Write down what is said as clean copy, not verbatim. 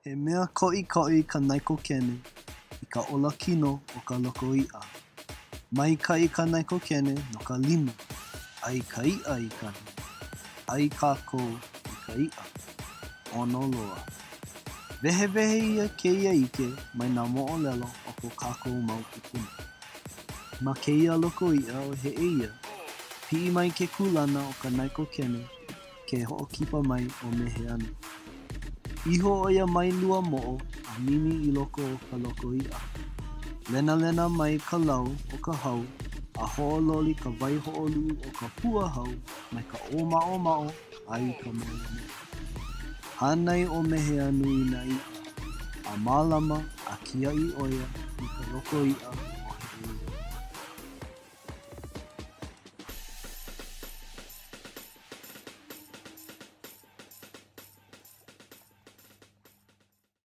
He mea koʻikoʻi ka NAIKOKENE I ka olakino o ka loko iʻa. Maika'i ka NAIKOKENE no ka lima. Ai ka iʻa I kahi. Ai kākou I ka iʻa. ʻOno loa. Wehewehe ia keia ike mai nā moʻolelo o ko kākou mau kupuna. Ma keia loko iʻa o Heʻeia, piʻi mai ke kulana o ka NAIKOKENE ke hoʻokipa mai o Meheanu. Iho o ia mai lua moʻo a mimi I loko o ka loko iʻa. Lena mai ka lau o ka hau a hoʻololi ka waihoʻoluʻu o ka pua hau mai ka ʻōmaʻomaʻo a I ka moʻomō. Hānai o Meheanu I nā iʻa, a mālama a kiaʻi ʻoia I ka loko iʻa